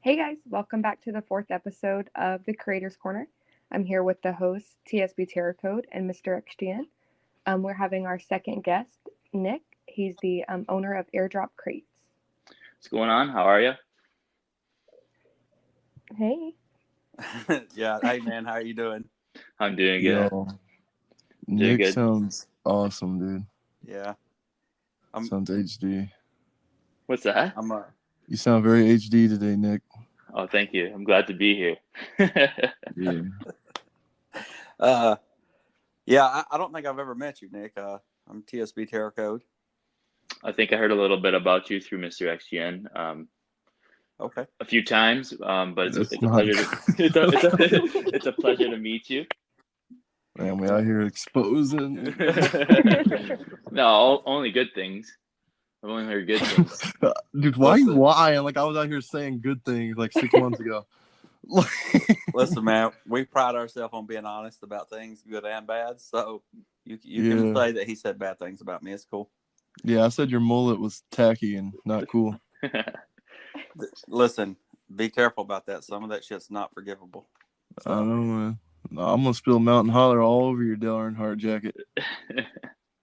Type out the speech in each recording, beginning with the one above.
Hey guys, welcome back to the fourth episode of the Creators Corner. I'm here with the hosts TSB TerrorCode and Mr XGN. We're having our second guest, Nick. He's the owner of Airdrop Crates. What's going on? How are you? Hey. Yeah. Hey, man. How are you doing? I'm doing good. Yo, Doing Nick good. sounds awesome, dude. Yeah. Sounds HD. What's that? You sound very HD today, Nick. Oh, thank you. I'm glad to be here. Yeah. I don't think I've ever met you, Nick. I'm TSB TerrorCode. I think I heard a little bit about you through Mr XGN Okay. a few times, but it's a not- pleasure. It's a pleasure to meet you. Man, we out here exposing. No, only good things. I've only heard good things. Dude, why are you lying? Like, I was out here saying good things like 6 months ago. Listen, man, we pride ourselves on being honest about things, good and bad. So you can say that he said bad things about me. It's cool. Yeah, I said your mullet was tacky and not cool. Listen, be careful about that. Some of that shit's not forgivable. I don't know, man. I'm going to spill Mountain Holler all over your Dale Earnhardt jacket.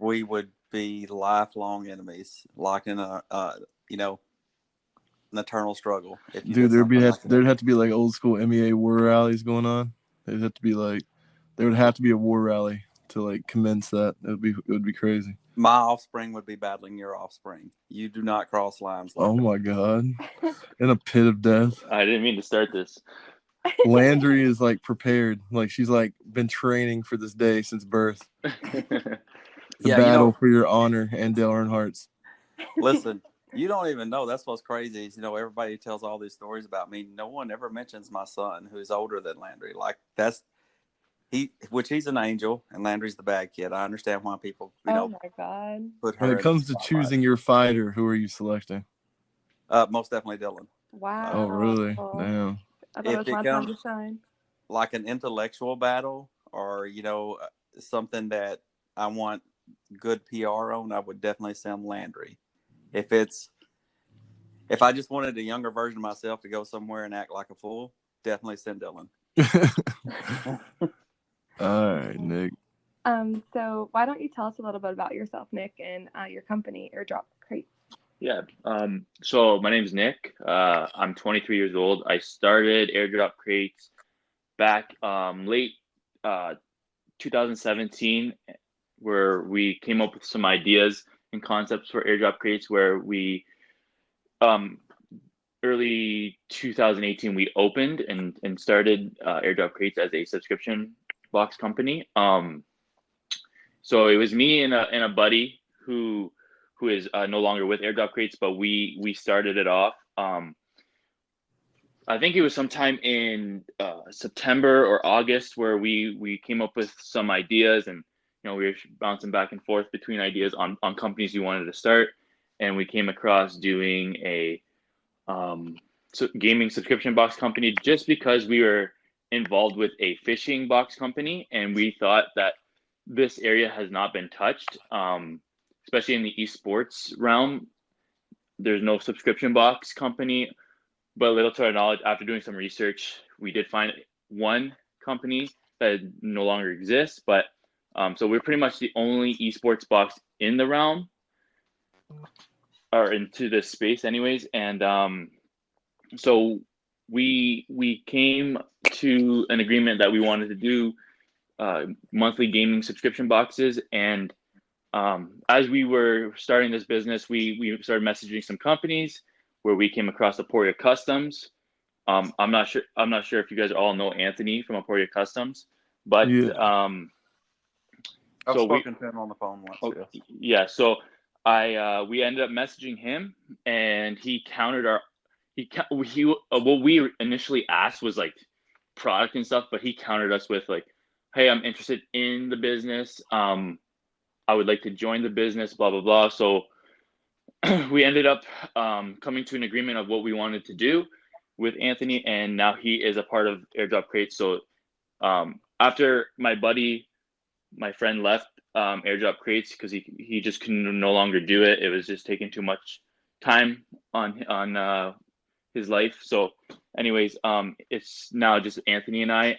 We would be lifelong enemies, like in an eternal struggle. If you Dude, did there'd have to be like old school MEA war rallies going on. There would have to be a war rally to like commence that. It would be crazy. My offspring would be battling your offspring. You do not cross lines like Oh my God. In a pit of death. I didn't mean to start this. Landry is like prepared. Like she's like been training for this day since birth. The battle for your honor and Dale Earnhardt's. Listen, you don't even know. That's what's crazy. Is, everybody tells all these stories about me. No one ever mentions my son, who's older than Landry. Like he's an angel, and Landry's the bad kid. I understand why people, oh my God. put her. When it comes to choosing your fighter, who are you selecting? Most definitely Dylan. Wow. Oh really? Damn. I thought it was my time to shine. Like an intellectual battle, or something that I want good PR on, I would definitely send Landry. If I just wanted a younger version of myself to go somewhere and act like a fool, definitely send Dylan. All right, Nick. So why don't you tell us a little bit about yourself, Nick, and your company, Airdrop Crates? Yeah. So my name's Nick. I'm 23 years old. I started Airdrop Crates back late 2017, where we came up with some ideas and concepts for Airdrop Crates, where we early 2018 we opened and started Airdrop Crates as a subscription box company. So it was me and a buddy who is no longer with Airdrop Crates, but we started it off. I think it was sometime in September or August where we came up with some ideas, and we were bouncing back and forth between ideas on companies we wanted to start, and we came across doing a gaming subscription box company just because we were involved with a fishing box company, and we thought that this area has not been touched, especially in the esports realm. There's no subscription box company, but little to our knowledge, after doing some research, we did find one company that no longer exists. But so we're pretty much the only esports box in the realm, or into this space anyways. And so we came to an agreement that we wanted to do monthly gaming subscription boxes. And as we were starting this business, we started messaging some companies where we came across Aporia Customs. I'm not sure if you guys all know Anthony from Aporia Customs, but yeah. I've spoken to him on the phone once. Oh, yeah. So we ended up messaging him, and he countered what we initially asked was like product and stuff, but he countered us with like, hey, I'm interested in the business. I would like to join the business, blah, blah, blah. So we ended up coming to an agreement of what we wanted to do with Anthony, and now he is a part of Airdrop Crates. So after my friend left Airdrop Crates because he just couldn't no longer do it. It was just taking too much time on his life. So anyways, it's now just Anthony and I.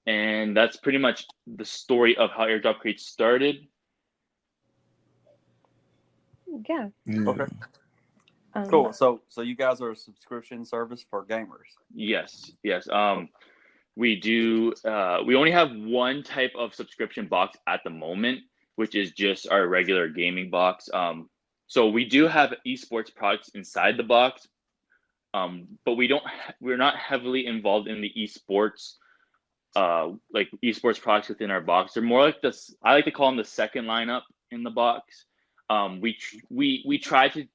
And that's pretty much the story of how Airdrop Crate started. Yeah. Okay. Cool. So you guys are a subscription service for gamers? Yes. We do. We only have one type of subscription box at the moment, which is just our regular gaming box. So we do have esports products inside the box, but we're not heavily involved in the esports, like esports products within our box. They're more like this. I like to call them the second lineup in the box. We try to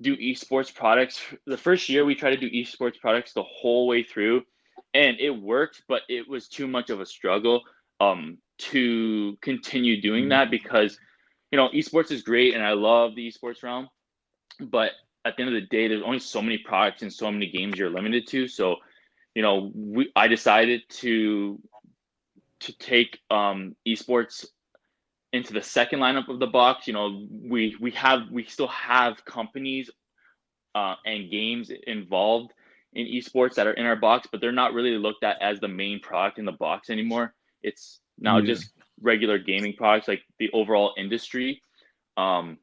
do esports products. The first year we tried to do esports products the whole way through, and it worked, but it was too much of a struggle to continue doing that, because esports is great and I love the esports realm, but at the end of the day there's only so many products and so many games you're limited to. So I decided to take esports into the second lineup of the box. We still have companies and games involved in esports that are in our box, but they're not really looked at as the main product in the box anymore. It's now just regular gaming products, like the overall industry, from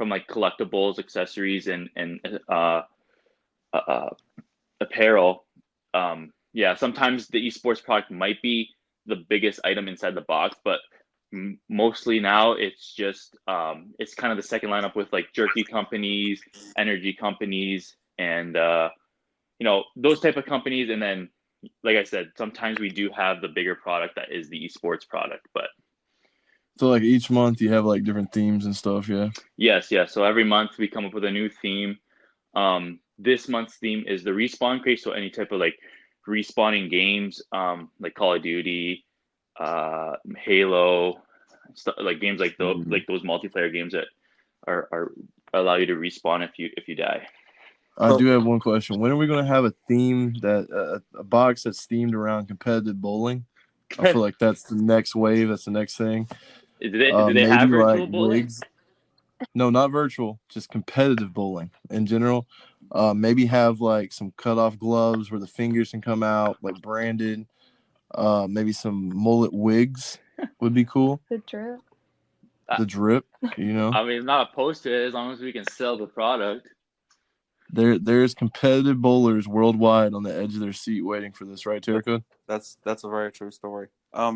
like collectibles, accessories, and apparel. Sometimes the esports product might be the biggest item inside the box, but mostly now it's just it's kind of the second lineup with like jerky companies, energy companies, and those type of companies. And then, like I said, sometimes we do have the bigger product that is the esports product. But so like each month you have like different themes and stuff. Yes. So every month we come up with a new theme. This month's theme is the respawn crate. So any type of like respawning games, like Call of Duty, Halo, stuff, like games like those, like those multiplayer games that are allow you to respawn if you die. I do have one question. When are we going to have a theme that a box that's themed around competitive bowling? I feel like that's the next wave. That's the next thing. Do they have virtual like bowling? Wigs. No, not virtual. Just competitive bowling in general. Maybe have like some cutoff gloves where the fingers can come out, like branded. Maybe some mullet wigs would be cool. The drip. I mean, not opposed to it as long as we can sell the product. There's competitive bowlers worldwide on the edge of their seat waiting for this, right, TerrorCode? That's a very true story.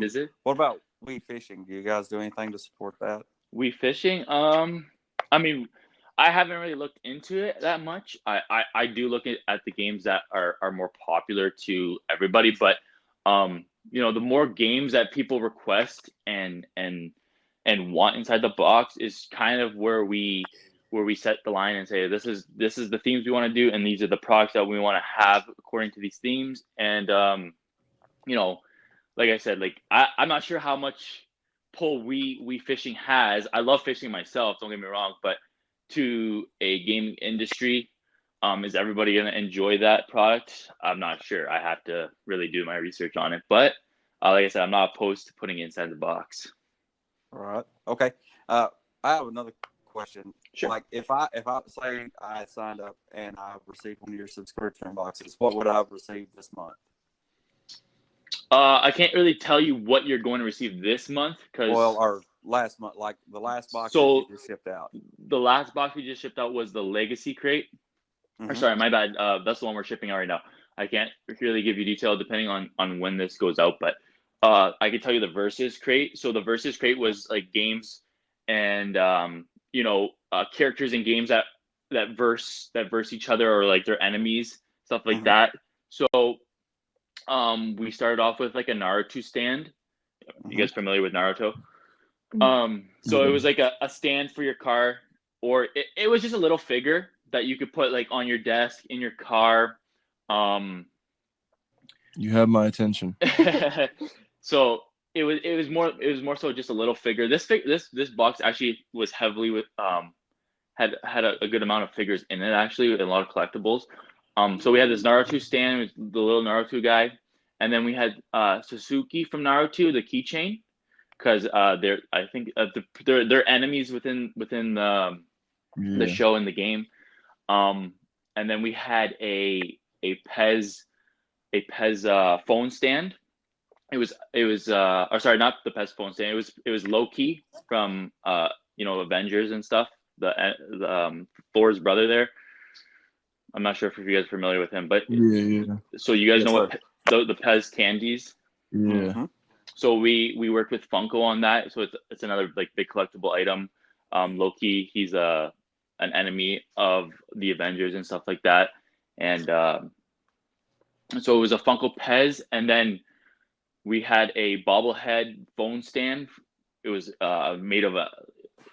Is it? What about Wii Fishing? Do you guys do anything to support that? Wii Fishing? I mean, I haven't really looked into it that much. I do look at the games that are more popular to everybody, but the more games that people request and want inside the box is kind of where we set the line and say this is the themes we want to do, and these are the products that we want to have according to these themes. And like I said, like I'm not sure how much pull Wii Fishing has. I love fishing myself, don't get me wrong, but to a gaming industry, is everybody going to enjoy that product? I'm not sure. I have to really do my research on it, but like I said, I'm not opposed to putting it inside the box. All right. Okay. I have another question. Sure. Like if I say I signed up and I received one of your subscription boxes, what would I have received this month? I can't really tell you what you're going to receive this month or last month, like the last box that you just shipped out. The last box we just shipped out was the Legacy crate. Or sorry, my bad. That's the one we're shipping out right now. I can't really give you detail depending on when this goes out, but I can tell you the Versus crate. So the Versus crate was like games and characters in games that verse each other, or like their enemies, stuff like that. So we started off with like a Naruto stand. You guys familiar with Naruto? So it was like a stand for your car, or it was just a little figure that you could put like on your desk, in your car. You have my attention. So it was more so just a little figure. This box actually was heavily with had a good amount of figures in it, actually, with a lot of collectibles. So we had this Naruto stand with the little Naruto guy, and then we had Sasuke from Naruto, the keychain, because they're enemies within the show and the game. and then we had a Pez phone stand. It was or sorry, not the Pez phone stand. It was Loki from Avengers and stuff. The Thor's brother there. I'm not sure if you guys are familiar with him, but Yeah. so you guys Yes, know what the Pez candies. Yeah. Mhm. So we worked with Funko on that. So it's another like big collectible item. Loki, he's an enemy of the Avengers and stuff like that. And so it was a Funko Pez, and then we had a bobblehead phone stand. It was made of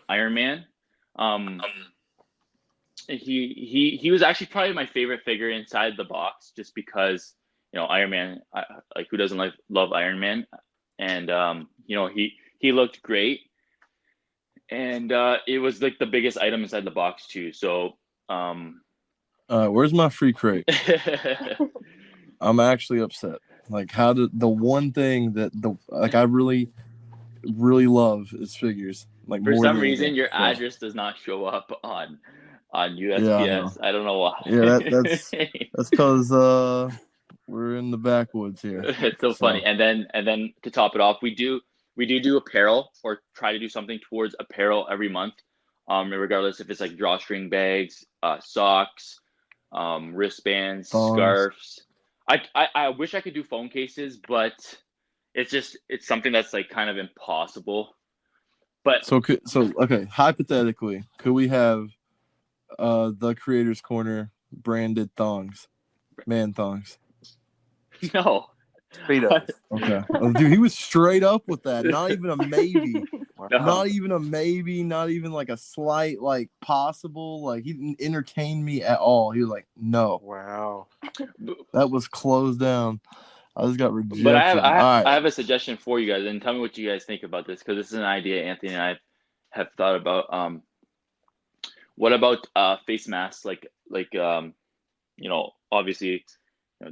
Iron Man. He was actually probably my favorite figure inside the box, just because Iron Man. Like, who doesn't love Iron Man? And he looked great, and it was like the biggest item inside the box too. So where's my free crate? I'm actually upset. Like, how did the one thing that I really, really love is figures. Like, for more some than reason, anything. your So, address does not show up on yeah, I know. USPS. I don't know why. Yeah, that's because we're in the backwoods here. It's so funny. And then to top it off, we do apparel, or try to do something towards apparel every month. Regardless if it's like drawstring bags, socks, wristbands, Thongs. scarves. I wish I could do phone cases, but it's something that's like kind of impossible. But So okay, hypothetically, could we have the Creators Corner branded thongs, man thongs? no. Speedos. Okay. Oh, dude, he was straight up with that. Not even a maybe. No. Not even a maybe. Not even like a slight like possible. Like, he didn't entertain me at all. He was like, no. Wow. That was closed down. I just got rejected. But All right. I have a suggestion for you guys, and tell me what you guys think about this, because this is an idea Anthony and I have thought about. What about face masks? Obviously,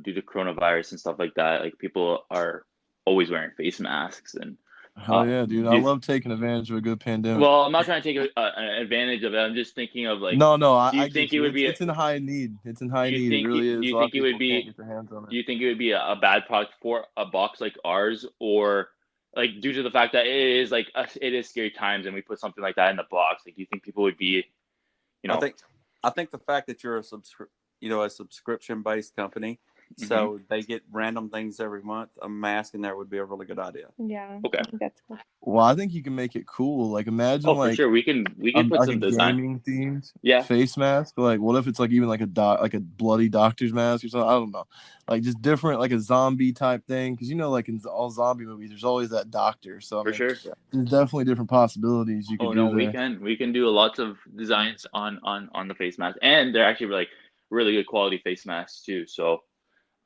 due to coronavirus and stuff like that, like, people are always wearing face masks, and Hell yeah, dude. I love taking advantage of a good pandemic. well, I'm not trying to take an advantage of it. I'm just thinking of, like, No, do you I think get you. it would be it's in high need. It's in high need. It really is. do you A lot think of it would people be can't get their hands on it. do you think it would be a bad product for a box like ours, or like, due to the fact that it is scary times and we put something like that in the box? Like, do you think people would be, I think the fact that you're a subscription based company, so they get random things every month, a mask in there would be a really good idea. Yeah. Okay. I think that's cool. Well, I think you can make it cool. Like, imagine for sure, we can put like some a design. gaming themed face mask. Like, what if it's like even like a bloody doctor's mask or something? I don't know. Like, just different, like a zombie type thing. Because like in all zombie movies, there's always that doctor. So For sure. there's definitely different possibilities you could do there. We can do lots of designs on the face mask, and they're actually like really good quality face masks too. So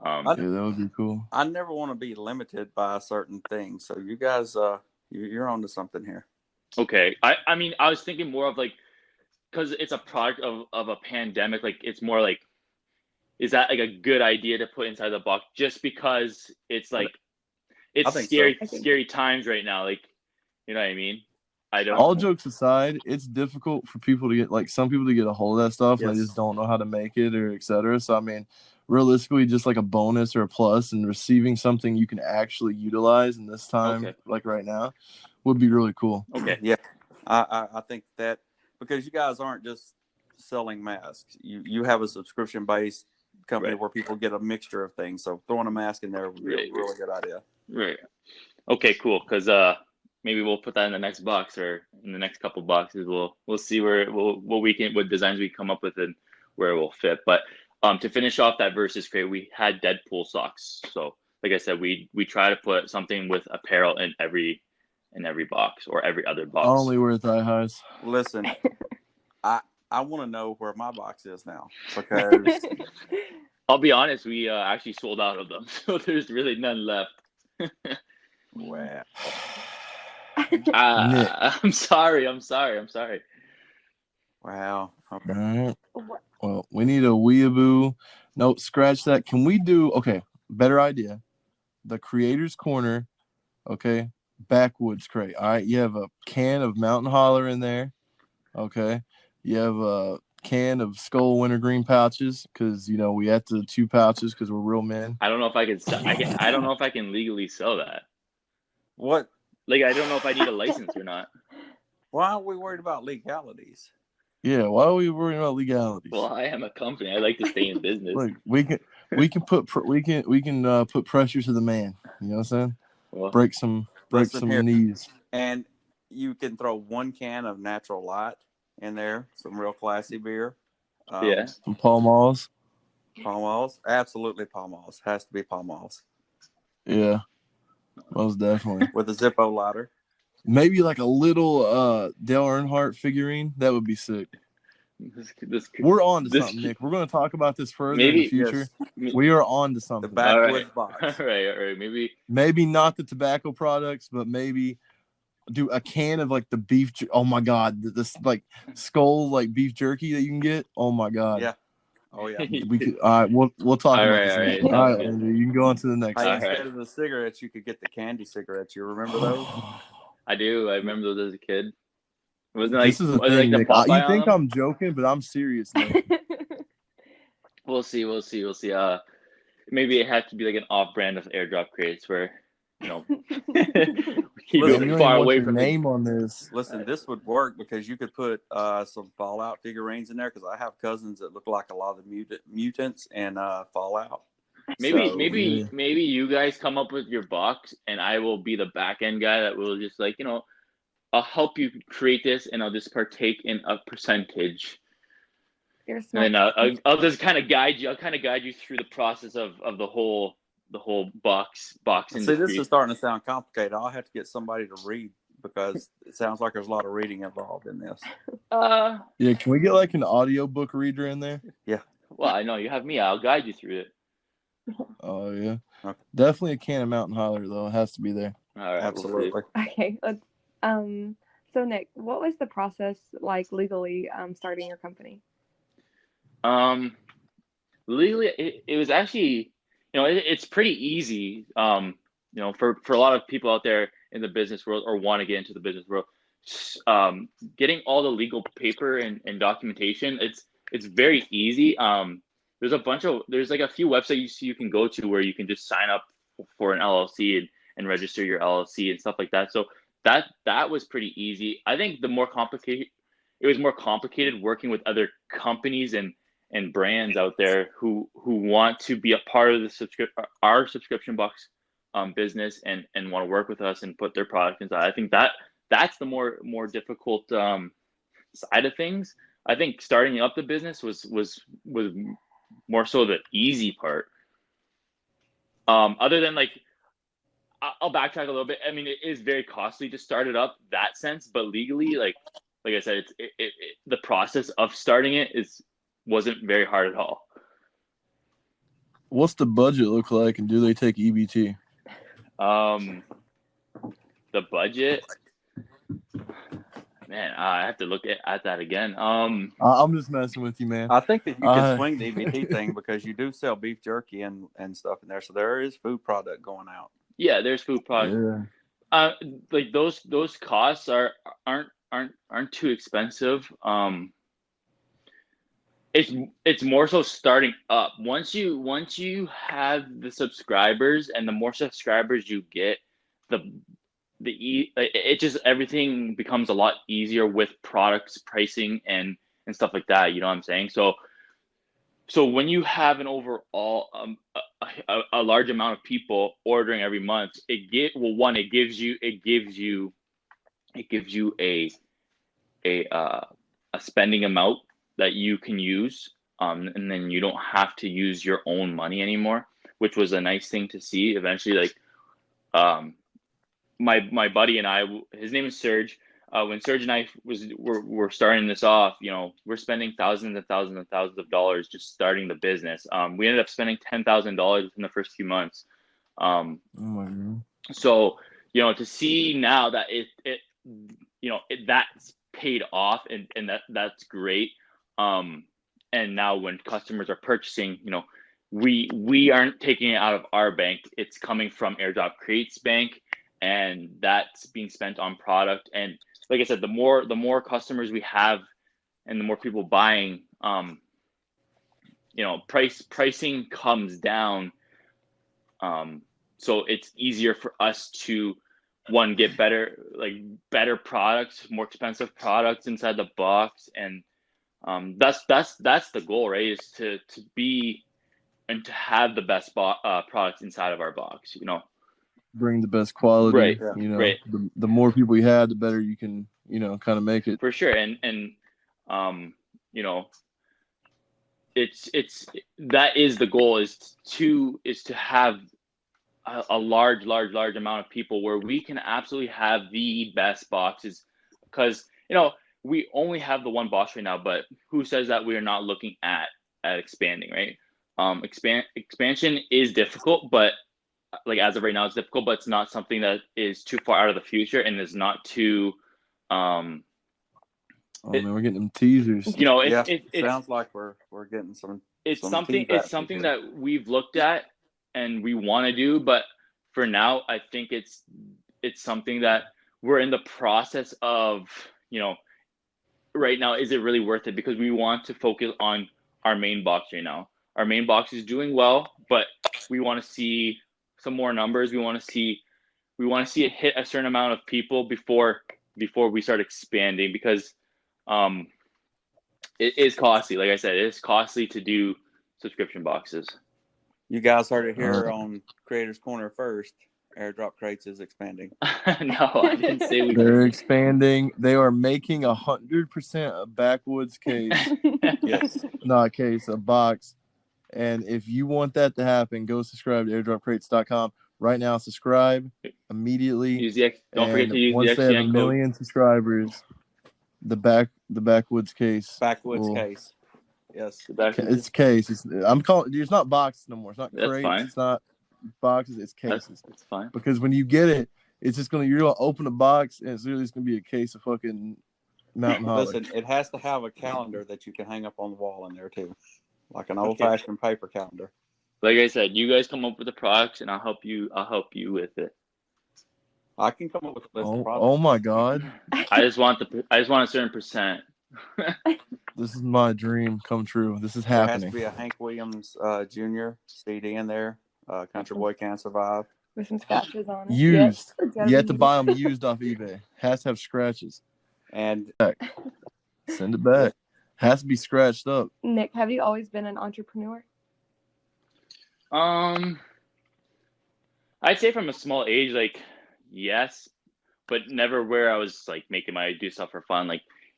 Yeah, that would be cool. I never want to be limited by a certain thing. So you guys, you're onto something here. Okay. I mean, I was thinking more of, like, because it's a product of a pandemic, like, it's more like, is that like a good idea to put inside the box, just because it's like, it's scary times right now, like, you know what I mean? All jokes aside, it's difficult for people to get, like, some people to get a hold of that stuff, and they just don't know how to make it, or etc. So I mean, realistically, just like a bonus or a plus, and receiving something you can actually utilize in this time, like right now, would be really cool. Okay. Yeah, I think that, because you guys aren't just selling masks, you have a subscription based company where people get a mixture of things. So throwing a mask in there would be a really good idea. Right. Okay, cool. Because maybe we'll put that in the next box, or in the next couple boxes. We'll see what designs we come up with and where it will fit. But to finish off that versus crate, we had Deadpool socks. So like I said, we try to put something with apparel in every box, or every other box. I only wear thigh highs. Listen, I want to know where my box is now, because I'll be honest, we actually sold out of them, so there's really none left. Wow. I'm sorry. Wow. Okay. All right. Well, we need a weeaboo. No, scratch that. Can we do, okay, better idea. The Creators Corner, okay, backwoods crate. All right, you have a can of Mountain Holler in there. Okay. You have can of Skull wintergreen pouches because we have the 2 pouches because we're real men. I don't know if I could. I don't know if I can legally sell that. What? Like, I don't know if I need a license or not. Why are we worried about legalities? Yeah, why are we worrying about legalities? Well, I am a company. I like to stay in business. Like we can put put pressure to the man. You know what I'm saying? Well, break some here. knees. And you can throw 1 can of Natural Light in there, some real classy beer. Yeah. Some Pall Malls. Palm Malls, absolutely Palm Malls. Has to be Palm Malls. Yeah, most definitely. With a Zippo lighter. Maybe like a little Dale Earnhardt figurine. That would be sick. We're on to something, Nick. We're going to talk about this further in the future. Yes. We are on to The something. backwoods box. All right. Maybe not the tobacco products, but maybe do a can of like the beef. Oh my God, this like Skull like beef jerky that you can get. Oh my God. Yeah. Oh yeah. We could. All right, we'll talk about this. All right. All right, Andrew, you can go on to the next. Instead of the cigarettes, you could get the candy cigarettes. You remember those? I do. I remember those as a kid. Wasn't like, this is the thing, like the Nick. You think I'm joking, but I'm serious, Nick. We'll see. Maybe it had to be like an off-brand of airdrop crates where, keep it far away from the name on this. Listen, this would work because you could put some Fallout figurines in there because I have cousins that look like a lot of the mutants and Fallout. Maybe you guys come up with your box and I will be the back end guy that will just like, I'll help you create this and I'll just partake in a percentage. You're smart. And I'll just kind of guide you. I'll kind of guide you through the process of the whole box industry. See, this is starting to sound complicated. I'll have to get somebody to read because it sounds like there's a lot of reading involved in this. Yeah, can we get like an audiobook reader in there? Yeah. Well, I know you have me. I'll guide you through it. Oh yeah. Okay. Definitely a can of Mountain Holler though. It has to be there. All right, absolutely. Okay, let's. So Nick, what was the process like legally starting your company? Legally, it was actually, it's pretty easy. For a lot of people out there in the business world or want to get into the business world, getting all the legal paper and documentation, it's very easy. There's like a few websites you can go to where you can just sign up for an LLC and register your LLC and stuff like that. So that was pretty easy. I think it was more complicated working with other companies and brands out there who want to be a part of our subscription box business and want to work with us and put their product inside. I think that's the more difficult side of things. I think starting up the business was more so the easy part. Other than like, I'll backtrack a little bit. I mean, it is very costly to start it up that sense, but legally, like I said, the process of starting it wasn't very hard at all. What's the budget look like, and do they take EBT? The budget, man, I have to look at that again. I'm just messing with you, man. I think that you can swing the EBT thing because you do sell beef jerky and stuff in there, so there is food product going out. Yeah, there's food product. Yeah. Like those costs aren't too expensive. It's more so starting up. Once you have the subscribers, and the more subscribers you get, it just, everything becomes a lot easier with products, pricing, and stuff like that. You know what I'm saying? So when you have an overall a large amount of people ordering every month, it gives you a spending amount that you can use, and then you don't have to use your own money anymore, which was a nice thing to see eventually. Like my buddy and I, his name is Serge. When Serge and I were starting this off, we're spending thousands and thousands and thousands of dollars just starting the business. We ended up spending $10,000 within the first few months. Oh my God. So, to see now that that's paid off, and that's great. And now when customers are purchasing, we aren't taking it out of our bank. It's coming from Airdrop Crates Bank, and that's being spent on product. And like I said, the more customers we have and the more people buying, pricing comes down. So it's easier for us to get better products, more expensive products inside the box, and that's the goal, right? Is to be and to have the best products inside of our box, Bring the best quality. Right. Right. The more people you have, the better you can, kind of make it. For sure. And it's that is the goal, is to have a large amount of people where we can absolutely have the best boxes, because we only have the one box right now, but who says that we are not looking at expanding, right? Expansion is difficult, but like as of right now it's difficult, but it's not something that is too far out of the future, and is not too man, we're getting them teasers. It sounds like we're getting some. It's something that we've looked at and we want to do, but for now, I think it's something that we're in the process of. Right now, is it really worth it? Because we want to focus on our main box right now. Our main box is doing well, but we want to see some more numbers. We want to see it hit a certain amount of people before we start expanding, because it is costly. Like I said, it is costly to do subscription boxes. You guys heard it here on Creators Corner first. Airdrop Crates is expanding. No, I didn't say they're expanding. They are making 100% a backwoods case. Yes. Not a case, a box. And if you want that to happen, go subscribe to airdropcrates.com right now. Subscribe immediately. Don't forget to use once the they have XGN a million subscribers, the backwoods case. Case. Yes. It's case. It's not boxes no more. It's not crates. Fine. It's not boxes. It's cases. That's fine. Because when you get it, it's just you're gonna open a box, and it's literally just gonna be a case of fucking Mountain Holly. Listen, it has to have a calendar that you can hang up on the wall in there too, like an old-fashioned paper calendar. Like I said, you guys come up with the products, and I'll help you with it. I can come up with a list of products. Oh my god! I just want a certain percent. This is my dream come true. This is happening. There has to be a Hank Williams Jr. CD in there. Country Boy Can't Survive. With some scratches on it. Used. You have to buy them used off eBay. Has to have scratches. And send it back. Has to be scratched up. Nick, have you always been an entrepreneur? I'd say from a small age, yes, but never where I was making do stuff for fun.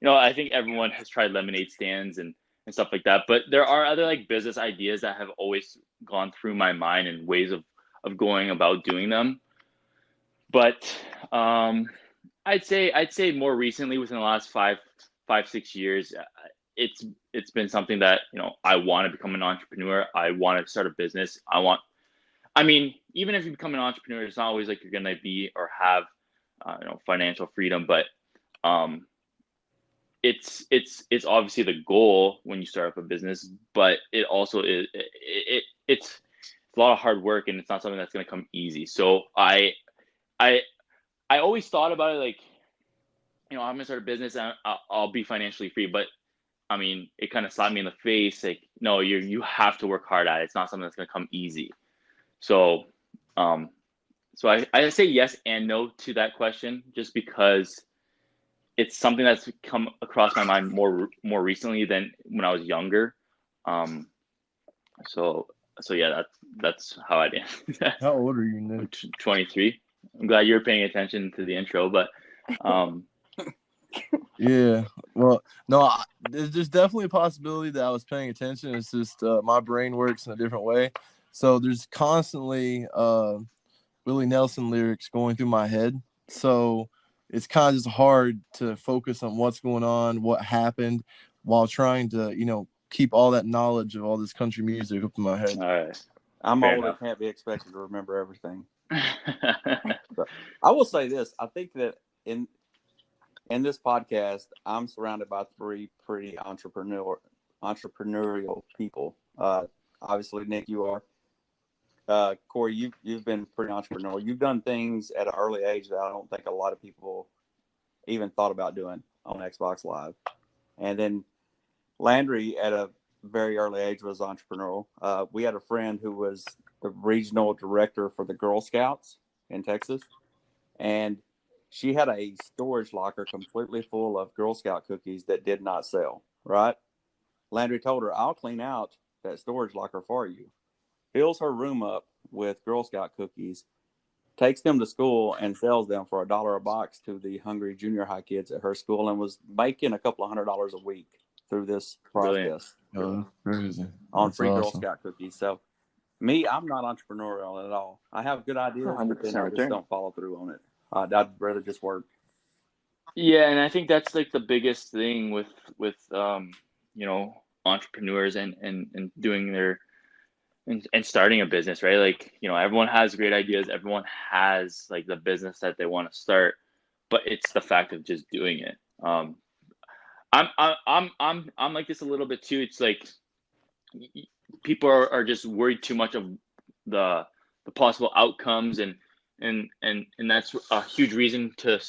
I think everyone has tried lemonade stands and stuff like that, but there are other business ideas that have always gone through my mind and ways of going about doing them. But I'd say more recently, within the last 5-6 years, it's been something that I want to become an entrepreneur. I want to start a business. Even if you become an entrepreneur, it's not always you're gonna be or have financial freedom, but it's obviously the goal when you start up a business, but it also is it's a lot of hard work, and it's not something that's going to come easy. So I always thought about it I'm going to start a business and I'll be financially free, but it kind of slapped me in the face no, you have to work hard at it. It's not something that's going to come easy. So I say yes and no to that question, just because it's something that's come across my mind more recently than when I was younger. So yeah, that's how I did. How old are you, Nick? 23. I'm glad you're paying attention to the intro, but yeah. Well, no, there's definitely a possibility that I was paying attention. It's just my brain works in a different way. So there's constantly Willie Nelson lyrics going through my head. So it's kind of just hard to focus on what's going on, what happened, while trying to, keep all that knowledge of all this country music up in my head. All right. I'm old and can't be expected to remember everything. But I will say this. I think that in this podcast, I'm surrounded by three pretty entrepreneurial people. Obviously, Nick, you are. Corey, you've been pretty entrepreneurial. You've done things at an early age that I don't think a lot of people even thought about doing on Xbox Live. And then Landry at a very early age was entrepreneurial. We had a friend who was the regional director for the Girl Scouts in Texas, and she had a storage locker completely full of Girl Scout cookies that did not sell. Right? Landry told her, "I'll clean out that storage locker for you." Fills her room up with Girl Scout cookies, takes them to school and sells them for $1 a box to the hungry junior high kids at her school, and was making a couple of $100 a week through this process. Oh, that's crazy. On That's free Girl awesome. Scout cookies. So me, I'm not entrepreneurial at all. I have good ideas, but then 100% I just return. don't follow through on it. I'd rather just work. Yeah, and I think that's like the biggest thing with you know, entrepreneurs and doing their and starting a business, right? Like, you know, everyone has great ideas, everyone has like the business that they want to start, but it's the fact of just doing it. I'm like this a little bit too. It's like people are just worried too much of the possible outcomes, and that's a huge reason to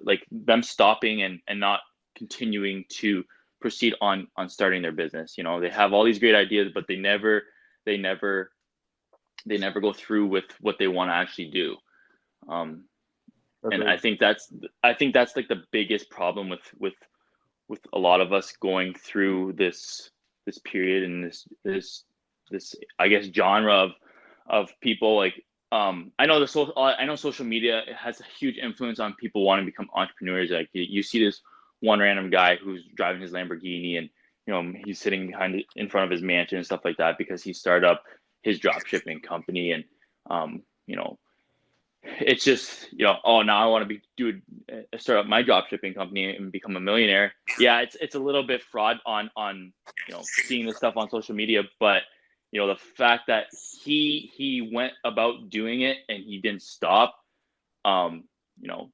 like them stopping and not continuing to proceed on starting their business. You know, they have all these great ideas, but they never go through with what they want to actually do. And I think that's like the biggest problem with a lot of us going through this period and this I guess genre of people. Like, I know social media has a huge influence on people wanting to become entrepreneurs. Like, you see this one random guy who's driving his Lamborghini, and you know, he's sitting in front of his mansion and stuff like that because he started up his drop shipping company. And you know, it's just, you know, oh, now I want to start up my drop shipping company and become a millionaire. Yeah, it's a little bit fraud on you know, seeing this stuff on social media, but you know, the fact that he went about doing it and he didn't stop, you know,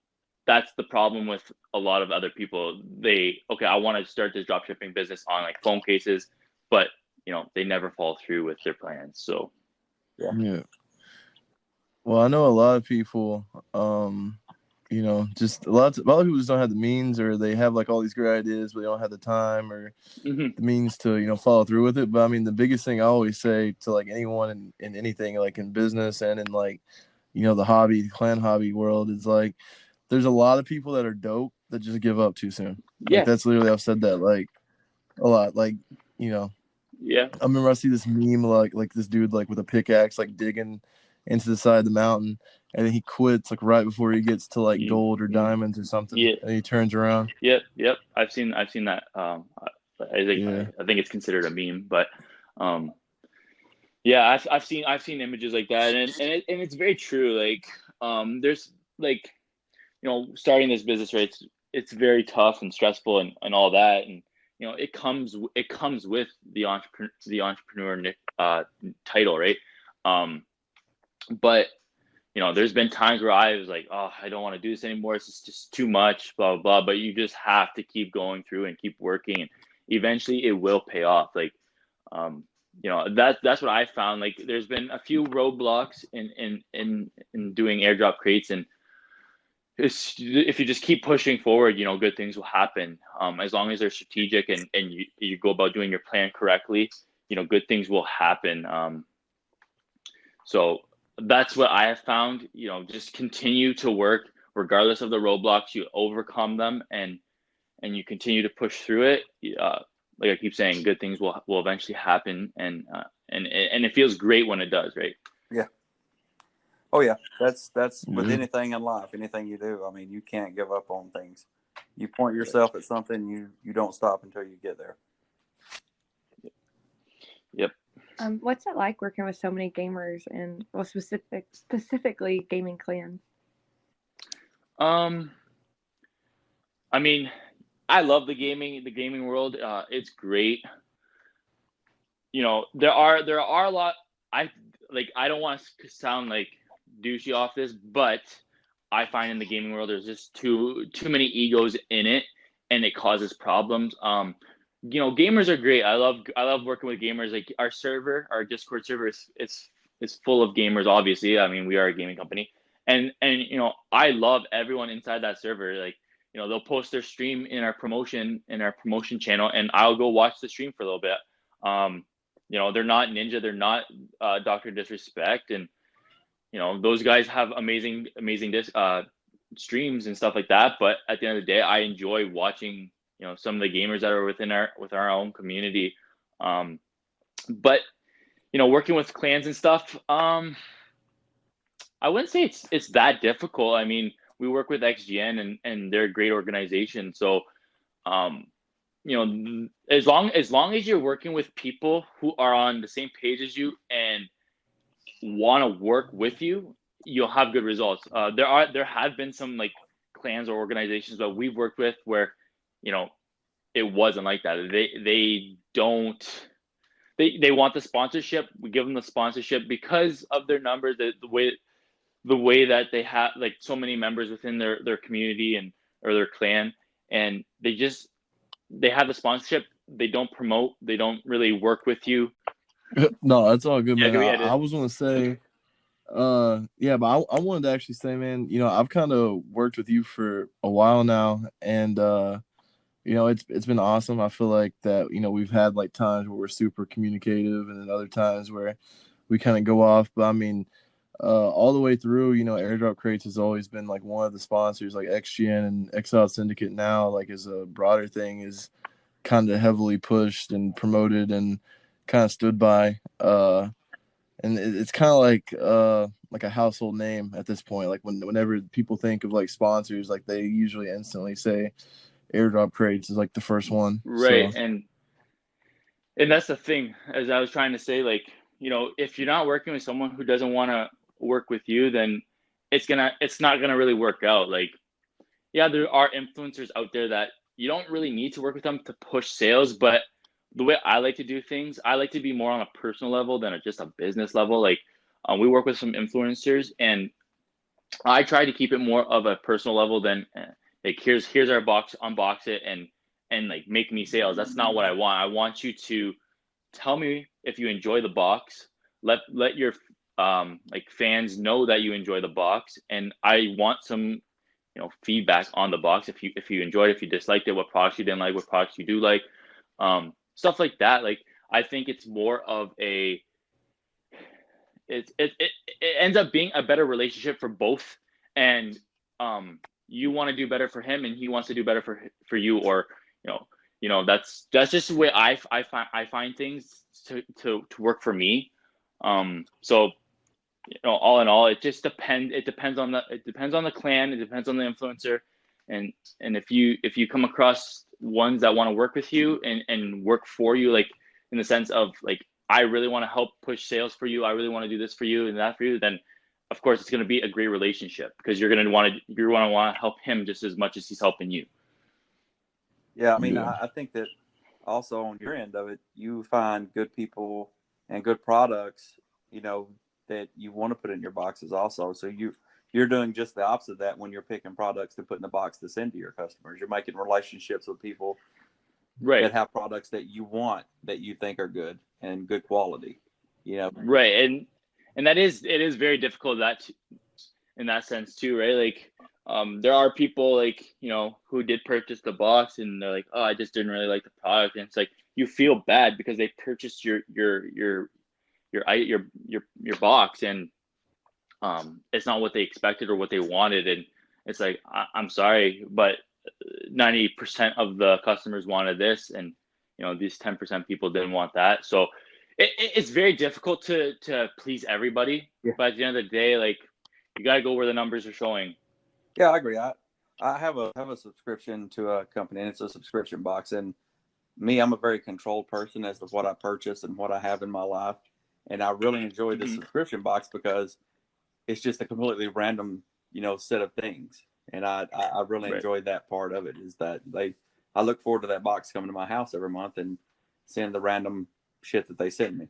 that's the problem with a lot of other people. I want to start this drop shipping business on like phone cases, but you know, they never follow through with their plans. So yeah. Well, I know a lot of people, you know, just a lot of people just don't have the means, or they have like all these great ideas, but they don't have the time or the means to, you know, follow through with it. But I mean, the biggest thing I always say to like anyone in anything, like in business and in like, you know, the clan hobby world, is like, there's a lot of people that are dope that just give up too soon. yeah, Like, that's literally, I've said that like a lot. Like, you know, yeah, I remember I see this meme like this dude like with a pickaxe like digging into the side of the mountain, and then he quits like right before he gets to like gold or diamonds or something, yeah, and he turns around. yep. I've seen that. I think it's considered a meme, but yeah, I've seen images like that, and it's very true. Like, there's like, you know, starting this business, right? It's very tough and stressful and all that, and you know, it comes with the entrepreneur title, right? But you know, there's been times where I was like, oh, I don't want to do this anymore. It's just too much, blah, blah, blah. But you just have to keep going through and keep working, and eventually it will pay off. Like, you know, that's what I found. Like, there's been a few roadblocks in doing airdrop crates, and if you just keep pushing forward, you know, good things will happen. As long as they're strategic and you go about doing your plan correctly, you know, good things will happen. So that's what I have found. You know, just continue to work regardless of the roadblocks. You overcome them, and you continue to push through it. Like I keep saying, good things will eventually happen, and it feels great when it does, right? Yeah. Oh yeah, that's with anything in life, anything you do. I mean, you can't give up on things. You point yourself at something, you don't stop until you get there. Yep. What's it like working with so many gamers and, well, specifically gaming clans? I mean, I love the gaming world. It's great. You know, there are a lot. I don't want to sound like douchey off this, but I find in the gaming world there's just too many egos in it, and it causes problems. You know, gamers are great. I love working with gamers. Like, our Discord server is full of gamers. Obviously, I mean, we are a gaming company, and you know, I love everyone inside that server. Like, they'll post their stream in our promotion channel, and I'll go watch the stream for a little bit. They're not Ninja, they're not Dr. Disrespect, and those guys have amazing streams and stuff like that. But at the end of the day, I enjoy watching some of the gamers that are within our own community. But working with clans and stuff, I wouldn't say it's that difficult. I mean, we work with XGN, and they're a great organization. So, as long as you're working with people who are on the same page as you and want to work with you, you'll have good results. There have been some like clans or organizations that we've worked with where, it wasn't like that. They want the sponsorship. We give them the sponsorship because of their numbers, the way that they have like so many members within their community or their clan, and they have the sponsorship. They don't promote. They don't really work with you. No, that's all good, man. Yeah, I was going to say, but I wanted to actually say, man, I've kind of worked with you for a while now, and it's been awesome. I feel like that, we've had like times where we're super communicative, and then other times where we kind of go off. But I mean, all the way through, Airdrop Crates has always been like one of the sponsors. Like XGN and Exile Syndicate now, like as a broader thing, is kind of heavily pushed and promoted and kind of stood by. And it's kind of like a household name at this point. Like whenever people think of like sponsors, like they usually instantly say Airdrop Crates is like the first one. Right. So. And that's the thing, as I was trying to say, like, if you're not working with someone who doesn't want to work with you, then it's not gonna really work out. Like, yeah, there are influencers out there that you don't really need to work with them to push sales, but the way I like to do things, I like to be more on a personal level than just a business level. Like, we work with some influencers, and I try to keep it more of a personal level than like here's our box, unbox it, and like make me sales. That's not what I want. I want you to tell me if you enjoy the box. Let your like fans know that you enjoy the box, and I want some feedback on the box. If you enjoyed it, if you disliked it, what products you didn't like, what products you do like, stuff like that. Like, I think it's more of a it ends up being a better relationship for both, and you want to do better for him, and he wants to do better for you, or that's just the way I find things to work for me. So all in all, it just depends. It depends on the clan. It depends on the influencer, and if you come across ones that want to work with you and work for you, like in the sense of like, I really want to help push sales for you, I really want to do this for you and that for you, then of course it's going to be a great relationship, because you're going to want to help him just as much as he's helping you. Yeah, I mean, Yeah. I think that also on your end of it, you find good people and good products, that you want to put in your boxes also. So you're doing just the opposite of that when you're picking products to put in the box to send to your customers. You're making relationships with people that have products that you want, that you think are good and good quality. Right, and it is very difficult in that sense too, right? Like, there are people like who did purchase the box, and they're like, oh, I just didn't really like the product, and it's like you feel bad because they purchased your box, and it's not what they expected or what they wanted, and it's like, I'm sorry, but 90% of the customers wanted this, and these 10% people didn't want that. So it's very difficult to please everybody. Yeah. But at the end of the day, like, you gotta go where the numbers are showing. Yeah, I agree. I have a subscription to a company, and it's a subscription box. And I'm a very controlled person as to what I purchase and what I have in my life. And I really enjoy the subscription box because it's just a completely random, set of things. And I really enjoy that part of it, is that I look forward to that box coming to my house every month and seeing the random shit that they send me.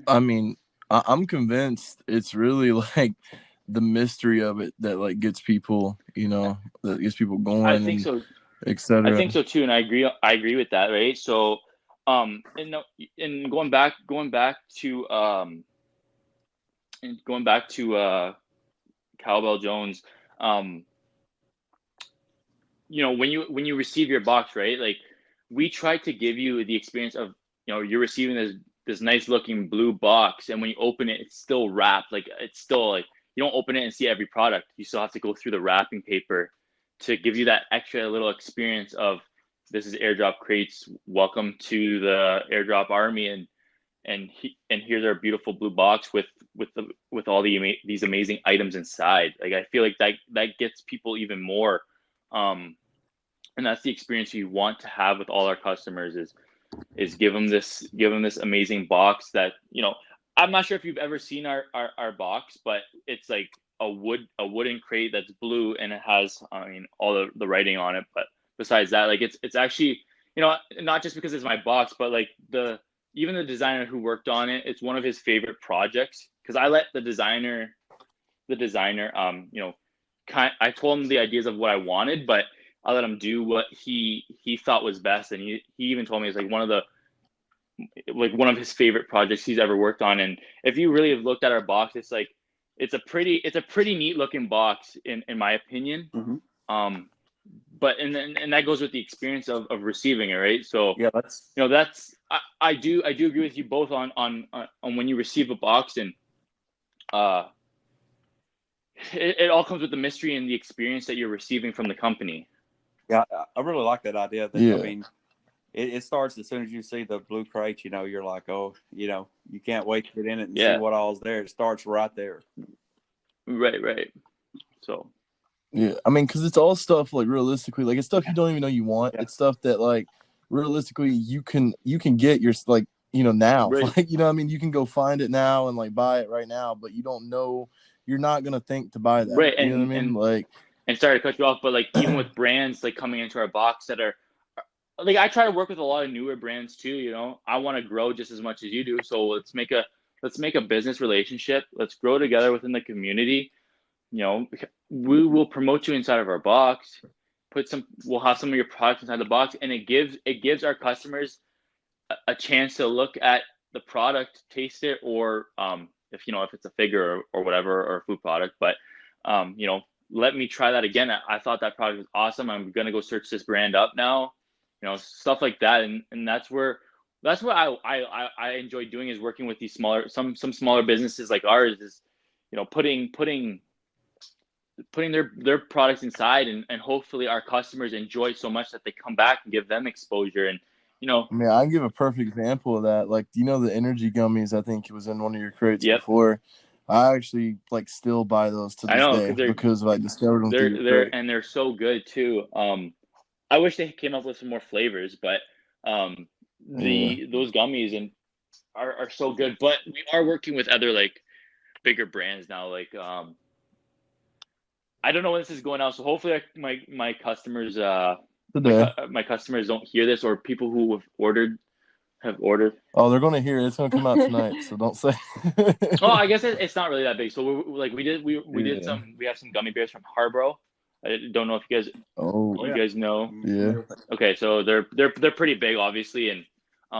I mean, I'm convinced it's really like the mystery of it that like gets people, that gets people going. I think so, etc. I think so too, and I agree with that, right? So, and going back to Cowbell Jones, when you receive your box, right? Like, we try to give you the experience of, you're receiving this nice looking blue box, and when you open it, it's still wrapped. Like, it's still like, you don't open it and see every product. You still have to go through the wrapping paper to give you that extra little experience of, this is Airdrop Crates. Welcome to the Airdrop Army, and here's our beautiful blue box with all these amazing items inside. Like, I feel like that gets people even more, and that's the experience we want to have with all our customers, is give them this amazing box that, I'm not sure if you've ever seen our box, but it's like a wooden crate that's blue, and it has, all the writing on it. But besides that, like, it's actually, not just because it's my box, but like even the designer who worked on it, it's one of his favorite projects, because I let the designer, I told him the ideas of what I wanted, but I let him do what he thought was best. And he even told me it's like one of his favorite projects he's ever worked on. And if you really have looked at our box, it's like, it's a pretty neat looking box in my opinion. Mm-hmm. But and that goes with the experience of receiving it, right? So yeah, that's I do agree with you both on when you receive a box, and it all comes with the mystery and the experience that you're receiving from the company. Yeah, I really like that idea. Yeah. I mean, it starts as soon as you see the blue crate. You're like, oh, you can't wait to get in it and see what all's there. It starts right there. Right. So. Yeah, I mean, because it's all stuff, like, realistically, like, it's stuff you don't even know you want. Yeah. It's stuff that, like, realistically you can get your, like, now. Right. Like, I mean, you can go find it now and, like, buy it right now, but you don't know, you're not gonna think to buy that. Right. You know what I mean? And sorry to cut you off, but like, even with brands like coming into our box that are like, I try to work with a lot of newer brands too. I want to grow just as much as you do. So let's make a business relationship. Let's grow together within the community. We will promote you inside of our box. We'll have some of your products inside the box, and it gives our customers a chance to look at the product, taste it, or if it's a figure or whatever, or a food product. But let me try that again. I thought that product was awesome. I'm gonna go search this brand up now. Stuff like that, and that's what I enjoy doing, is working with these some smaller businesses like ours, is putting their products inside, and hopefully our customers enjoy it so much that they come back and give them exposure. And I mean, I can give a perfect example of that. Like, the energy gummies? I think it was in one of your crates before. I actually, like, still buy those to this day because I discovered them through your crate. And they're so good too. I wish they came up with some more flavors, but those gummies are so good. But we are working with other, like, bigger brands now. Like, I don't know when this is going out, so hopefully my customers my customers don't hear this, or people who have ordered. Oh, they're gonna hear it. It's gonna come out tonight, so don't say. Oh, I guess it's not really that big. So we have some gummy bears from Harborough. I don't know if you guys know. Yeah. Okay, so they're pretty big, obviously, and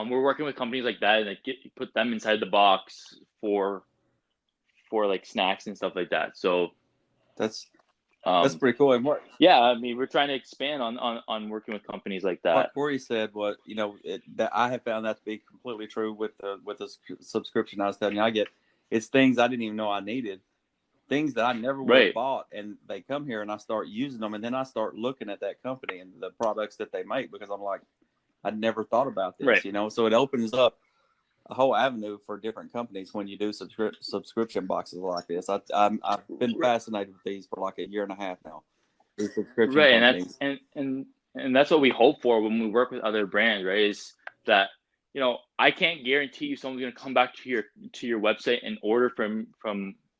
we're working with companies like that, and put them inside the box for like snacks and stuff like that. So that's pretty cool. And I mean, we're trying to expand on working with companies like that. What Corey said, that I have found that to be completely true with the subscription I was telling you I get. It's things I didn't even know I needed, things that I never would have bought, and they come here and I start using them, and then I start looking at that company and the products that they make, because I'm like, I'd never thought about this, So it opens up a whole avenue for different companies when you do subscription boxes like this. I've been fascinated with these for like a year and a half now. These subscription companies. And that's what we hope for when we work with other brands, right? Is that I can't guarantee you someone's going to come back to your website and order from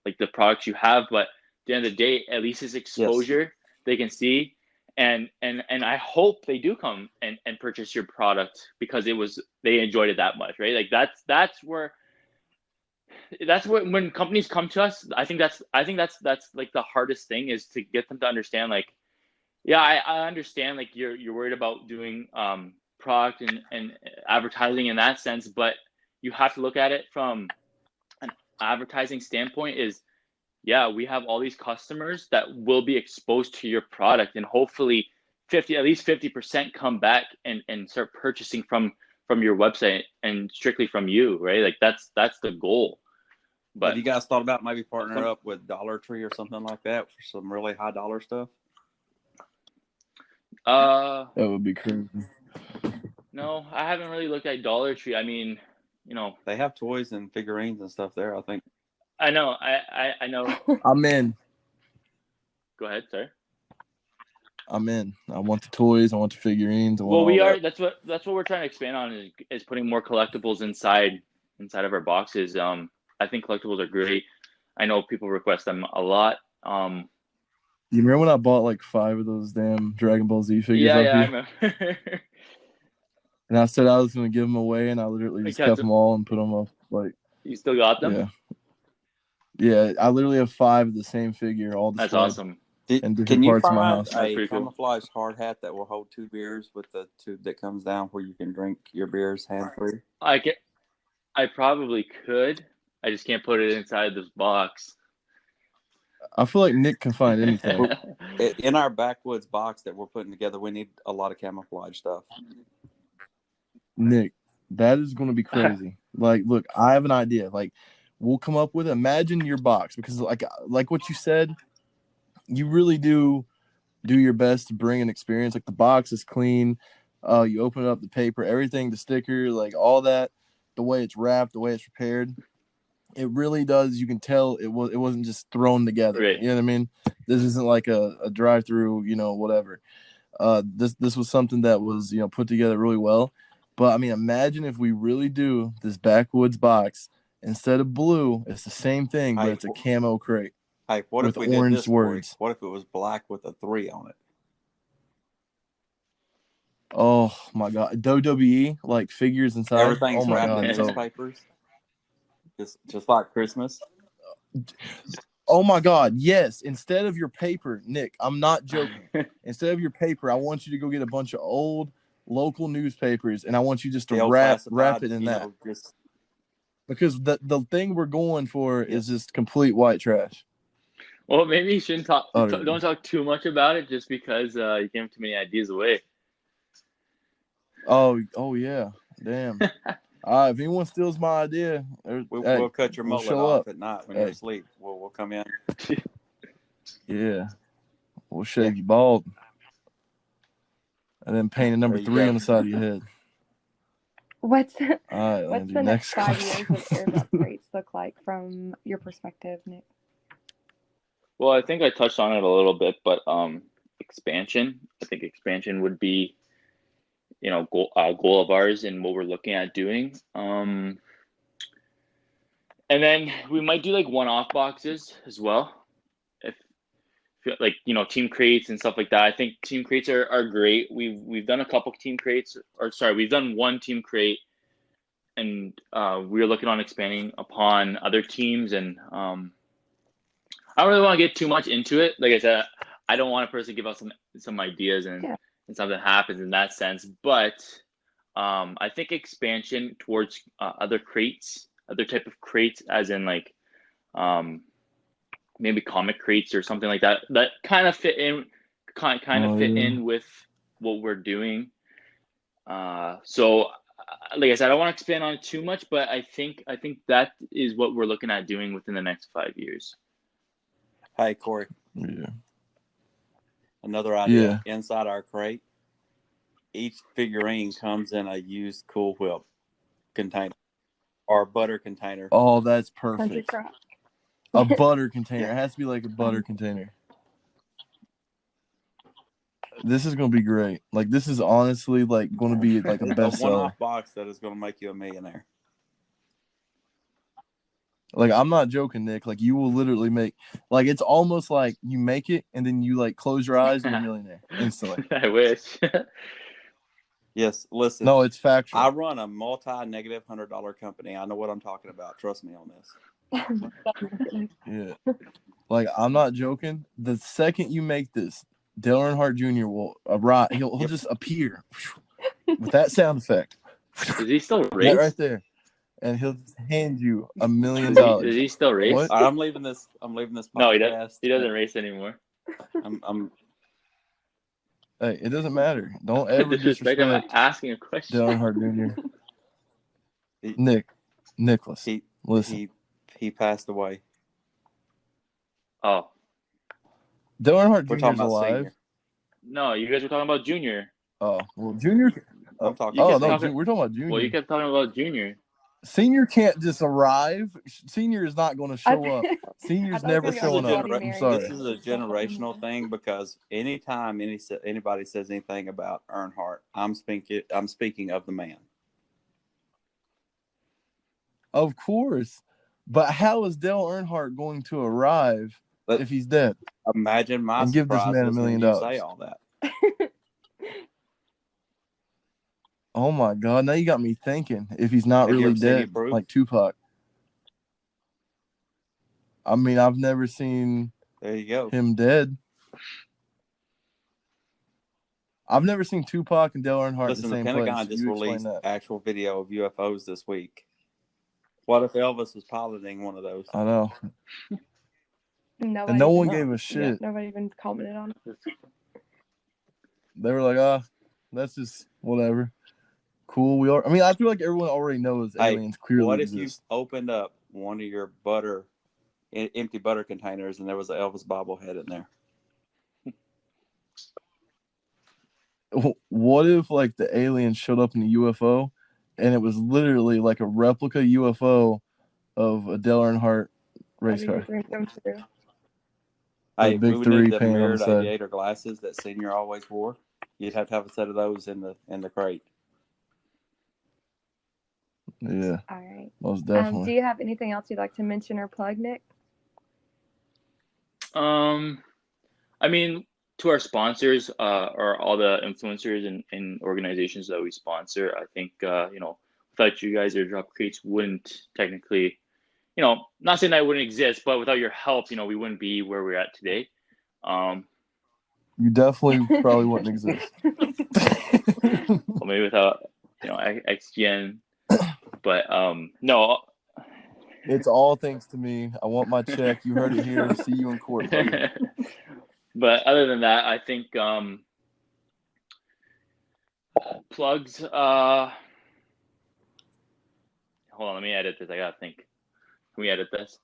like the products you have, but at the end of the day, at least it's exposure they can see. And I hope they do come and purchase your product because they enjoyed it that much, right? Like that's where when companies come to us, I think that's like the hardest thing, is to get them to understand, like, I understand, like, you're worried about doing product and advertising in that sense, but you have to look at it from an advertising standpoint. We have all these customers that will be exposed to your product, and hopefully at least 50% come back and start purchasing from your website and strictly from you, right? Like that's the goal. But have you guys thought about maybe partner up with Dollar Tree or something like that for some really high dollar stuff? That would be crazy. No, I haven't really looked at Dollar Tree. I mean, they have toys and figurines and stuff there, I think. I know. I know. I'm in. Go ahead, sir. I'm in. I want the toys. I want the figurines. Well, we are. That's what we're trying to expand on is putting more collectibles inside of our boxes. I think collectibles are great. I know people request them a lot. You remember when I bought like 5 of those damn Dragon Ball Z figures? Yeah, off you? I remember. And I said I was going to give them away, and I literally just kept them all and put them up. Like, you still got them? Yeah. I literally have 5 of the same figure, all That's displayed. awesome. In different parts of my house. A camouflage hard hat that will hold 2 beers with the tube that comes down where you can drink your beers hand-free? I probably could. I just can't put it inside this box. I feel like Nick can find anything. In our backwoods box that we're putting together, we need a lot of camouflage stuff. Nick, that is going to be crazy. Like, look, I have an idea. Like, we'll come up with it. Imagine your box, because like what you said, you really do your best to bring an experience. Like, the box is clean. You open up the paper, everything, the sticker, like all that, the way it's wrapped, the way it's prepared. It really does. You can tell it wasn't just thrown together. Right. You know what I mean? This isn't like a drive-through, whatever. This was something that was, put together really well. But I mean, imagine if we really do this backwoods box, instead of blue, it's the same thing, but it's a camo crate. Hey, what with if we orange did this, words? What if it was black with a 3 on it? Oh my God. WWE, like figures inside. Everything's my wrapped God. in newspapers. Just like Christmas. Oh my God, yes. Instead of your paper, Nick, I'm not joking. Instead of your paper, I want you to go get a bunch of old local newspapers, and I want you just to wrap it in that. Because the thing we're going for is just complete white trash. Well, maybe you shouldn't don't talk too much about it, just because you give too many ideas away. Oh yeah, damn. If anyone steals my idea, we'll cut your mullet off at night when you're asleep. We'll come in. Yeah, we'll shave you bald, and then paint a number 3 on the side of your head. What's the next 5 question. years of airdrop crates look like from your perspective, Nick? Well, I think I touched on it a little bit, but expansion. I think expansion would be, goal of ours and what we're looking at doing. And then we might do like one-off boxes as well. If like, team crates and stuff like that. I think team crates are great. We've done a couple team crates, we've done one team crate, and we're looking on expanding upon other teams. And I don't really want to get too much into it. Like I said, I don't want to personally give out some ideas and something happens in that sense. But I think expansion towards other type of crates, as in like maybe comic crates or something like that kind of fit in with what we're doing. So like I said, I don't want to expand on it too much, but I think that is what we're looking at doing within the next 5 years. Hey, Corey. Yeah. Another idea. Yeah. Inside our crate, each figurine comes in a used Cool Whip container or butter container. Oh, that's perfect. A butter container. It has to be like a butter container. This is going to be great. Like, this is honestly like going to be like a bestseller. A one-off box that is going to make you a millionaire. Like, I'm not joking, Nick. Like, you will literally make, like, it's almost like you make it and then you like close your eyes, you're a millionaire instantly. I wish. Yes, listen. No, it's factual. I run a multi-negative $100 company. I know what I'm talking about. Trust me on this. Yeah. Like, I'm not joking. The second you make this, Dale Earnhardt Jr. will arrive. He'll just appear with that sound effect. Is he still race? Right there. And he'll just hand you $1 million. Does he still race? What? I'm leaving this podcast. No, he doesn't race anymore. Hey, it doesn't matter. Don't ever Disrespect. I'm disrespect asking a question. Dale Earnhardt Jr. Nicholas. He Listen. he passed away. Oh Dale Earnhardt We're Jr. talking is about alive. senior. no, you guys were talking about Junior. Oh, well, Junior. I'm talking. You Oh, kept no, talking. we're talking about Junior. Well, you kept talking about Junior. Senior can't just arrive. Senior is not going to show up. Senior's I thought it never was gonna be showing like up. Bloody I'm Mary. sorry. This is a generational thing because anytime anybody says anything about Earnhardt, I'm speaking of the man. Of course. But how is Dale Earnhardt going to arrive But if he's dead? imagine my And give this surprise man $1 listening million. to you say all that. Oh my God! Now you got me thinking. If he's not Have you really ever seen any dead, proof? like Tupac. I mean, I've never seen There you go. him dead. I've never seen Tupac and Dale Earnhardt Listen, in the the same Pentagon place. just You explain released that. actual video of UFOs this week. What if Elvis was piloting one of those? I know. Nobody And no one even- gave a Yeah, shit. nobody even commented on it. They were like, that's just whatever. Cool. We are. I mean, I feel like everyone already knows Hey, aliens clearly what if exist. you opened up one of your empty butter containers and there was an Elvis bobblehead in there? What if like the aliens showed up in a UFO, and it was literally like a replica UFO of a Dale Earnhardt race That'd be your car? dream come true. Hey, big we would 3 need the paint on the mirrored side. aviator glasses that Senior always wore. You'd have to have a set of those in the crate. Yeah, All right. most Do definitely. you have anything else you'd like to mention or plug, Nick? I mean, to our sponsors, or all the influencers and organizations that we sponsor, I think, without you guys, Airdrop Crates wouldn't technically, not saying that it wouldn't exist, but without your help, we wouldn't be where we're at today. You definitely probably wouldn't exist. Well, maybe without, XGN, but no. It's all thanks to me. I want my check. You heard it here. See you in court, buddy. But other than that, I think plugs. Hold on, let me edit this. I gotta think. Can we edit this?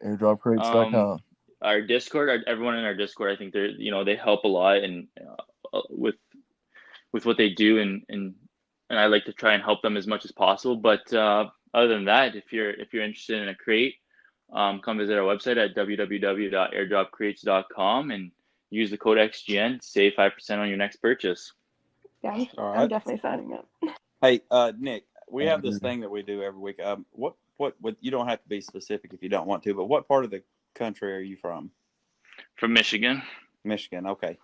Airdropcrates.com. Our Discord, everyone in our Discord, I think they help a lot and with what they do, and I like to try and help them as much as possible. But other than that, if you're interested in a crate, come visit our website at www.airdropcrates.com and use the code XGN, save 5% on your next purchase. Yeah, All I'm right. definitely signing up. Hey, Nick, we have this thing that we do every week. What you don't have to be specific if you don't want to, but what part of the country are you from? From Michigan. Michigan. Okay.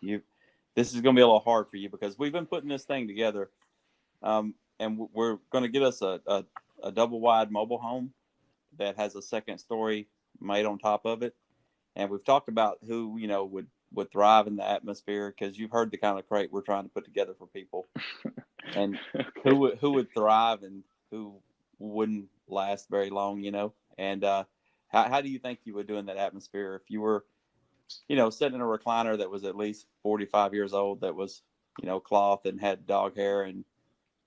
This is going to be a little hard for you because we've been putting this thing together, and we're going to get us a double wide mobile home that has a second story made on top of it. And we've talked about who, would thrive in the atmosphere, because you've heard the kind of crate we're trying to put together for people, and Okay. who would thrive and who wouldn't last very long, and how do you think you would do in that atmosphere if you were, sitting in a recliner that was at least 45 years old, that was, cloth and had dog hair and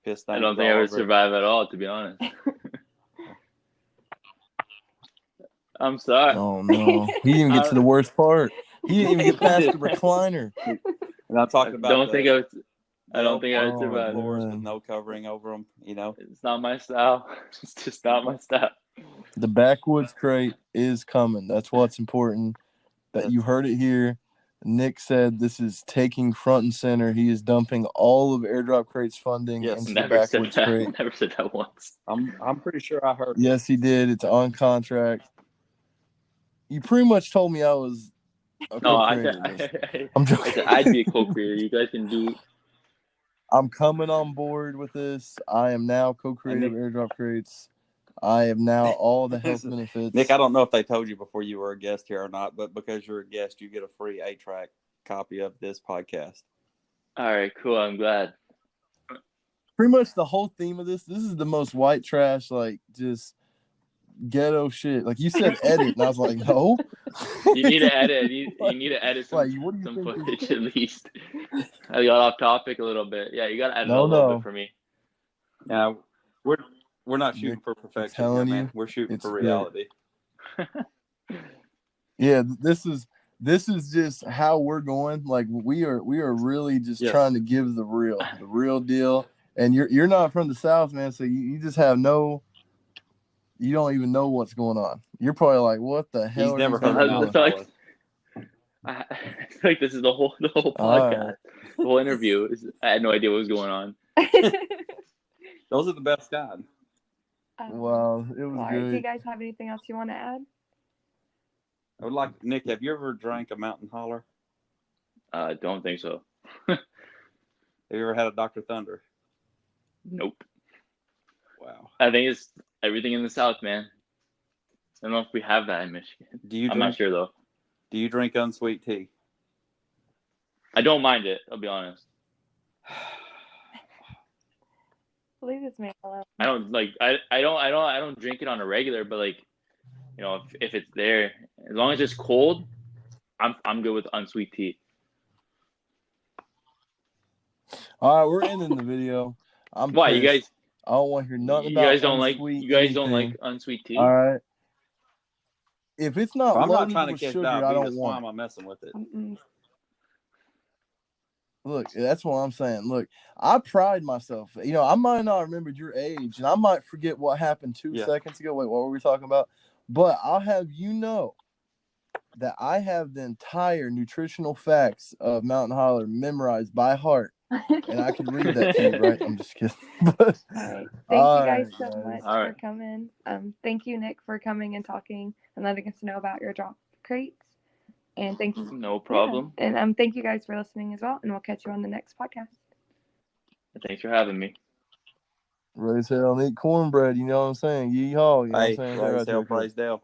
piss stains I don't think all I would over it? survive at all, to be honest. I'm sorry. Oh no, he didn't even get to the worst part. He didn't even get past the I recliner. And I'm talking about don't think I would. I don't think I would Oh, survive. floors with man. no covering over them. It's not my style. It's just not my style. The backwoods crate is coming. That's what's important. That you heard it here. Nick said this is taking front and center. He is dumping all of Airdrop Crate's funding Yes. into the Never said backwoods that. crate. Never said that once. I'm pretty sure I heard. Yes, he did. It's on contract. You pretty much told me I was a No, I co-creator. said I'm joking. I said I'd be a co-creator. You guys can do. I'm coming on board with this. I am now co-creator of Airdrop Crates. I am now all the health benefits. Nick, I don't know if they told you before you were a guest here or not, but because you're a guest, you get a free 8-track copy of this podcast. All right, cool. I'm glad. Pretty much the whole theme of this is the most white trash, like just ghetto shit. Like you said, edit, and I was like, no. You need to edit. You need to edit some Like, what do you some think footage at least. I got off topic a little bit. Yeah, you got to edit a little bit for me. Yeah, we're not shooting for perfection here, telling man. you, We're shooting it's for great. reality. Yeah, this is just how we're going. Like we are really just Yes. trying to give the real deal. And you're not from the South, man, so you just have you don't even know what's going on. You're probably like, what the hell? He's are never these heard guys of doing? Mountain Holler. I feel like this is the whole podcast, the whole interview. I had no idea what was going on. Those are the best kind. Wow, it was Do you good. guys have anything else you want to add? I would like, Nick, have you ever drank a Mountain Holler? Don't think so. Have you ever had a Dr. Thunder? Nope. Wow. I think it's everything in the South, man. I don't know if we have that in Michigan. I'm not sure though. Do you drink unsweet tea? I don't mind it. I'll be honest. Leave this man alone. I don't like. I don't drink it on a regular, but like, you know, if it's there, as long as it's cold, I'm good with unsweet tea. All right, we're ending the video. Why pissed. you guys? I don't want to hear nothing You about guys don't like. unsweet You guys don't anything. like unsweet tea. All right. If it's not I'm not loaded trying to with catch sugar, I diabetes. don't Why want am it. I messing with it? Look, that's what I'm saying. Look, I pride myself. You know, I might not remember your age, and I might forget what happened 2 seconds ago. Wait, what were we talking about? But I'll have you know that I have the entire nutritional facts of Mountain Holler memorized by heart, and I could read that to you, right? I'm just kidding. But, All right. Thank you guys so much for coming. Thank you, Nick, for coming and talking and letting us know about your drop crates. And thank you. No problem. Yeah. And thank you guys for listening as well. And we'll catch you on the next podcast. Thanks for having me. Raise hell and eat cornbread. You know what I'm saying? Yeehaw. You know what I'm saying? Raise hell, praise Dale.